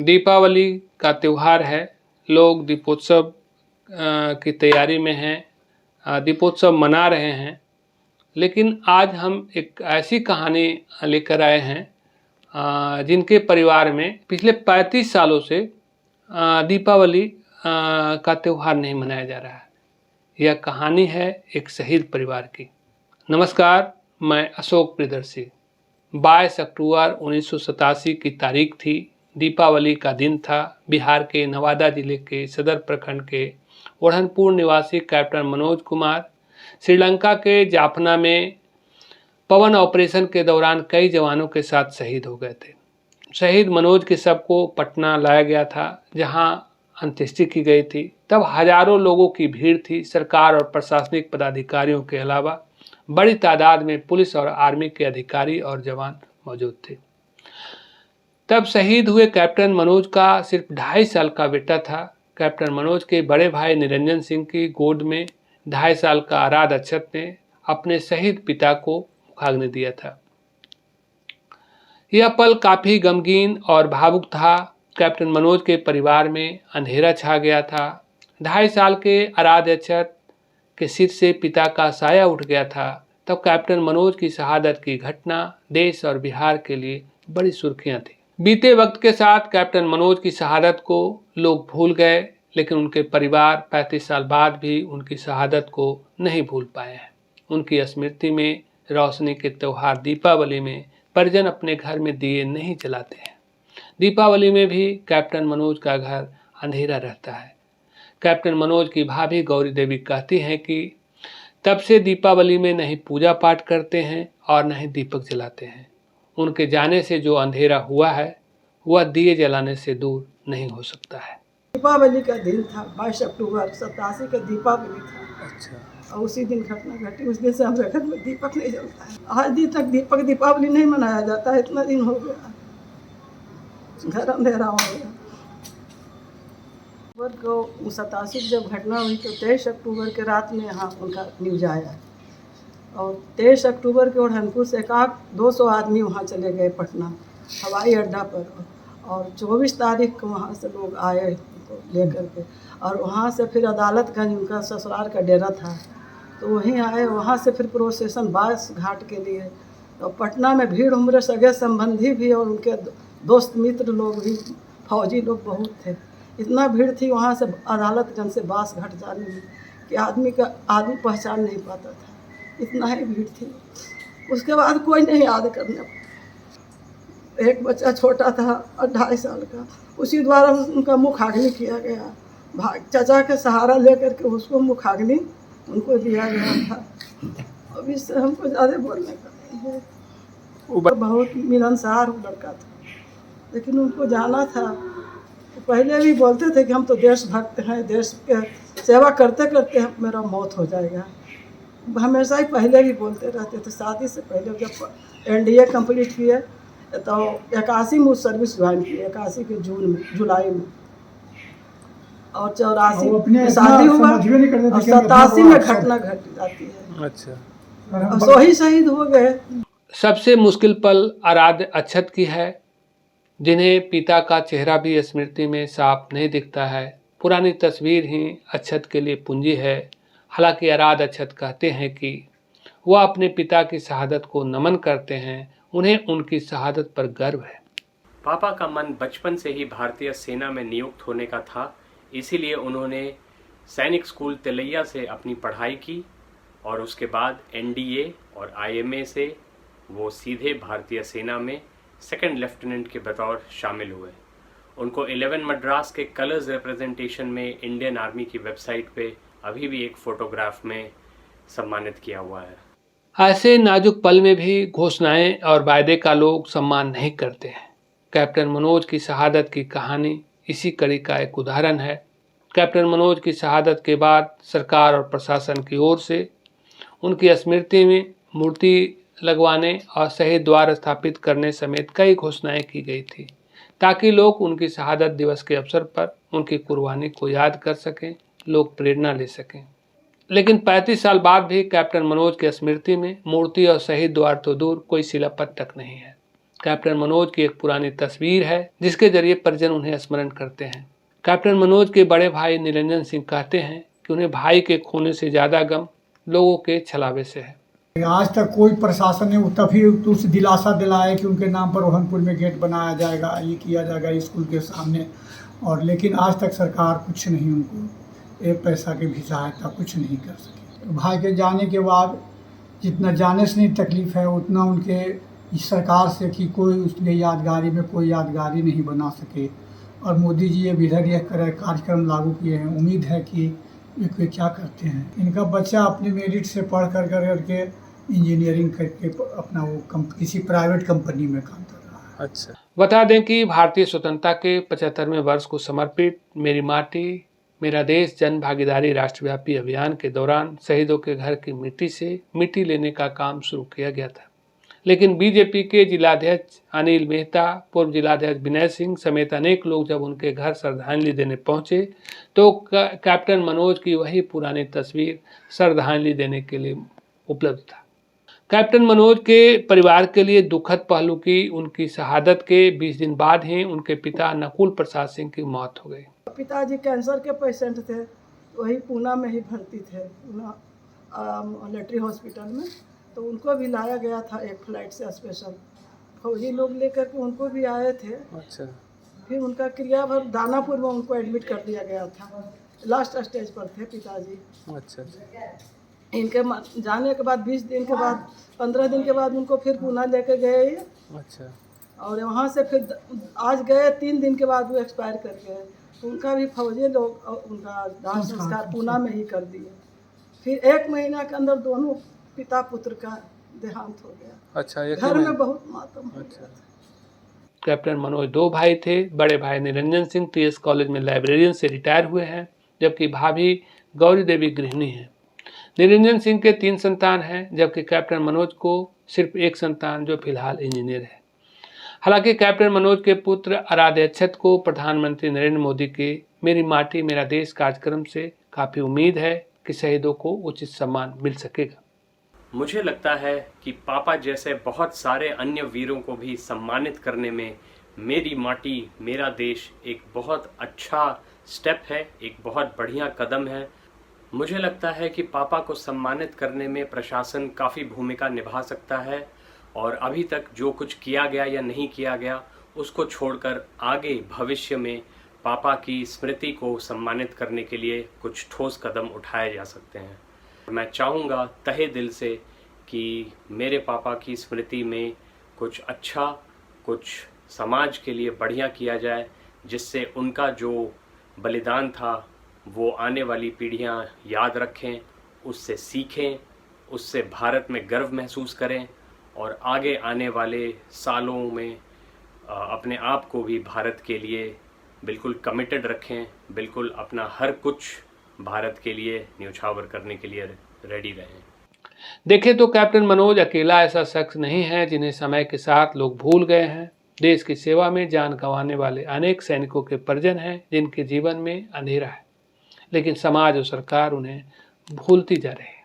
दीपावली का त्यौहार है। लोग दीपोत्सव की तैयारी में हैं, दीपोत्सव मना रहे हैं। लेकिन आज हम एक ऐसी कहानी लेकर आए हैं जिनके परिवार में पिछले 35 सालों से दीपावली का त्यौहार नहीं मनाया जा रहा है। यह कहानी है एक शहीद परिवार की। नमस्कार, मैं अशोक प्रियदर्शी। 22 अक्टूबर 1987 की तारीख थी। दीपावली का दिन था। बिहार के नवादा जिले के सदर प्रखंड के ओढ़नपुर निवासी कैप्टन मनोज कुमार श्रीलंका के जाफना में पवन ऑपरेशन के दौरान कई जवानों के साथ शहीद हो गए थे। शहीद मनोज के शव को पटना लाया गया था, जहां अंत्येष्टि की गई थी। तब हजारों लोगों की भीड़ थी। सरकार और प्रशासनिक पदाधिकारियों के अलावा बड़ी तादाद में पुलिस और आर्मी के अधिकारी और जवान मौजूद थे। तब शहीद हुए कैप्टन मनोज का सिर्फ 2.5 साल का बेटा था। कैप्टन मनोज के बड़े भाई निरंजन सिंह की गोद में 2.5 साल का आराध अक्षत ने अपने शहीद पिता को मुखाग्नि दिया था। यह पल काफी गमगीन और भावुक था। कैप्टन मनोज के परिवार में अंधेरा छा गया था। 2.5 साल के आराध अक्षत के सिर से पिता का साया उठ गया था। तब कैप्टन मनोज की शहादत की घटना देश और बिहार के लिए बड़ी सुर्खियां थी। बीते वक्त के साथ कैप्टन मनोज की शहादत को लोग भूल गए, लेकिन उनके परिवार 35 साल बाद भी उनकी शहादत को नहीं भूल पाए हैं। उनकी स्मृति में रोशनी के त्यौहार दीपावली में परिजन अपने घर में दिए नहीं जलाते हैं। दीपावली में भी कैप्टन मनोज का घर अंधेरा रहता है। कैप्टन मनोज की भाभी गौरी देवी कहती हैं कि तब से दीपावली में नहीं पूजा पाठ करते हैं और न ही दीपक जलाते हैं। उनके जाने से जो अंधेरा हुआ है वह दिए जलाने से दूर नहीं हो सकता है। दीपावली का दिन था, 22 अक्टूबर 87 का दीपावली था। अच्छा। और उसी दिन घटना घटी। उस दिन से हमारे घर में दीपक नहीं जलता है। आज दिन तक दीपावली नहीं मनाया जाता है। इतना दिन हो गया, घर अंधेरा हो गया। को 87 जब घटना हुई तो 23 अक्टूबर के रात में यहाँ उनका न्यूज आया और 23 अक्टूबर के ओढ़नपुर से 200 आदमी वहाँ चले गए पटना हवाई अड्डा पर। और 24 तारीख को वहाँ से लोग आए उनको लेकर के, और वहाँ से फिर अदालतगंज उनका ससुराल का डेरा था, तो वहीं आए। वहाँ से फिर प्रोसेसन 22 घाट के लिए। तो पटना में भीड़ उम्र सगे संबंधी भी और उनके दोस्त मित्र लोग भी, फौजी लोग बहुत थे। इतना भीड़ थी वहाँ से अदालतगंज से 22 घाट जाने में कि आदमी पहचान नहीं पाता था, इतना ही भीड़ थी। उसके बाद कोई नहीं याद करने। एक बच्चा छोटा था 2.5 साल का, उसी द्वारा उनका मुखाग्नि किया गया। चाचा के सहारा लेकर के उसको मुखाग्नि उनको दिया गया था। अब इससे हमको ज़्यादा बोलने का नहीं है। वो बहुत मिलनसार लड़का था, लेकिन उनको जाना था। पहले भी बोलते थे कि हम तो देशभक्त हैं, देश के सेवा करते करते मेरा मौत हो जाएगा। हमेशा ही पहले भी बोलते रहते थे। शादी से पहले जब NDA कंप्लीट किए तो 81 में सर्विस ज्वाइन की, 81 के जुलाई में, और 84 में शादी हुआ और 87 में घटना घट जाती है। अच्छा, सो ही शहीद हो गए। सबसे मुश्किल पल आराध्य अक्षत की है, जिन्हें पिता का चेहरा भी स्मृति में साफ नहीं दिखता है। पुरानी तस्वीर ही अक्षत के लिए पूंजी है। हालांकि आराध्य अक्षत कहते हैं कि वह अपने पिता की शहादत को नमन करते हैं। उन्हें उनकी शहादत पर गर्व है। पापा का मन बचपन से ही भारतीय सेना में नियुक्त होने का था, इसीलिए उन्होंने सैनिक स्कूल तिलैया से अपनी पढ़ाई की और उसके बाद NDA और IMA से वो सीधे भारतीय सेना में सेकंड लेफ्टिनेंट के बतौर शामिल हुए। उनको 11 मद्रास के कलर्स रिप्रेजेंटेशन में इंडियन आर्मी की वेबसाइट पे अभी भी एक फोटोग्राफ में सम्मानित किया हुआ है। ऐसे नाजुक पल में भी घोषणाएं और वायदे का लोग सम्मान नहीं करते हैं। कैप्टन मनोज की शहादत की कहानी इसी कड़ी का एक उदाहरण है। कैप्टन मनोज की शहादत के बाद सरकार और प्रशासन की ओर से उनकी स्मृति में मूर्ति लगवाने और शहीद द्वार स्थापित करने समेत कई घोषणाएं की गई थी, ताकि लोग उनकी शहादत दिवस के अवसर पर उनकी कुर्बानी को याद कर सकें, लोग प्रेरणा ले सकें। लेकिन 35 साल बाद भी कैप्टन मनोज की स्मृति में मूर्ति और शहीद द्वार तो दूर, कोई शिलापट तक नहीं है। कैप्टन मनोज की एक पुरानी तस्वीर है जिसके जरिए परिजन उन्हें स्मरण करते हैं। कैप्टन मनोज के बड़े भाई निरंजन सिंह कहते हैं कि उन्हें भाई के खोने से ज़्यादा गम लोगों के छलावे से है। आज तक कोई प्रशासन ने तभी उस दिलासा दिलाया कि उनके नाम पर रोहनपुर में गेट बनाया जाएगा, ये किया जाएगा स्कूल के सामने, और लेकिन आज तक सरकार कुछ नहीं, उनको एक पैसा की भी सहायता कुछ नहीं कर सकी। भाई के जाने के बाद जितना जाने से नहीं तकलीफ़ है उतना उनके इस सरकार से कि कोई उसके यादगारी में कोई यादगारी नहीं बना सके। और मोदी जी ये विधेयक यह कार्यक्रम लागू किए हैं, उम्मीद है कि ये क्या करते हैं। इनका बच्चा अपने मेरिट से पढ़ करके इंजीनियरिंग करके अपना वो किसी प्राइवेट कंपनी में काम कर रहा है। अच्छा, बता दें कि भारतीय स्वतंत्रता के 75वें वर्ष को समर्पित मेरी माटी मेरा देश जन भागीदारी राष्ट्रव्यापी अभियान के दौरान शहीदों के घर की मिट्टी से मिट्टी लेने का काम शुरू किया गया था, लेकिन बीजेपी के जिलाध्यक्ष अनिल मेहता, पूर्व जिलाध्यक्ष विनय सिंह समेत अनेक लोग जब उनके घर श्रद्धांजलि देने पहुंचे तो कैप्टन मनोज की वही पुरानी तस्वीर श्रद्धांजलि देने के लिए उपलब्ध था। कैप्टन मनोज के परिवार के लिए दुखद पहलू की उनकी शहादत के 20 दिन बाद ही उनके पिता नकुल प्रसाद सिंह की मौत हो गई। पिताजी कैंसर के पेशेंट थे, वही पूना में ही भर्ती थे, पूना मिलिट्री हॉस्पिटल में। तो उनको भी लाया गया था एक फ्लाइट से स्पेशल, फौजी लोग लेकर के उनको भी आए थे। अच्छा, फिर उनका क्रियाभर दानापुर में उनको एडमिट कर दिया गया था, लास्ट स्टेज पर थे पिताजी। अच्छा, इनके जाने के बाद 20 दिन के बाद 15 दिन के बाद उनको फिर पूना लेके गए। अच्छा, और वहाँ से फिर आज गए 3 दिन के बाद वो एक्सपायर कर गए। तो उनका भी फौजी लोग उनका दाह संस्कार पूना में ही कर दिए। फिर 1 महीना के अंदर दोनों पिता पुत्र का देहांत हो गया। अच्छा, घर में बहुत मातम हो गया। कैप्टन मनोज 2 भाई थे। बड़े भाई निरंजन सिंह टीएस कॉलेज में लाइब्रेरियन से रिटायर हुए हैं, जबकि भाभी गौरी देवी गृहिणी हैं। निरंजन सिंह के 3 संतान हैं, जबकि कैप्टन मनोज को सिर्फ 1 संतान जो फिलहाल इंजीनियर है। हालांकि कैप्टन मनोज के पुत्र आराध्य अक्षत को प्रधानमंत्री नरेंद्र मोदी के मेरी माटी मेरा देश कार्यक्रम से काफ़ी उम्मीद है कि शहीदों को उचित सम्मान मिल सकेगा। मुझे लगता है कि पापा जैसे बहुत सारे अन्य वीरों को भी सम्मानित करने में मेरी माटी मेरा देश एक बहुत अच्छा स्टेप है, एक बहुत बढ़िया कदम है। मुझे लगता है कि पापा को सम्मानित करने में प्रशासन काफ़ी भूमिका निभा सकता है, और अभी तक जो कुछ किया गया या नहीं किया गया उसको छोड़कर आगे भविष्य में पापा की स्मृति को सम्मानित करने के लिए कुछ ठोस कदम उठाए जा सकते हैं। मैं चाहूँगा तहे दिल से कि मेरे पापा की स्मृति में कुछ अच्छा, कुछ समाज के लिए बढ़िया किया जाए, जिससे उनका जो बलिदान था वो आने वाली पीढ़ियाँ याद रखें, उससे सीखें, उससे भारत में गर्व महसूस करें, और आगे आने वाले सालों में अपने आप को भी भारत के लिए बिल्कुल कमिटेड रखें, बिल्कुल अपना हर कुछ भारत के लिए न्यौछावर करने के लिए रेडी रहें। देखें तो कैप्टन मनोज अकेला ऐसा शख्स नहीं है जिन्हें समय के साथ लोग भूल गए हैं। देश की सेवा में जान गंवाने वाले अनेक सैनिकों के परिजन हैं जिनके जीवन में अंधेरा है, लेकिन समाज और सरकार उन्हें भूलती जा रही है।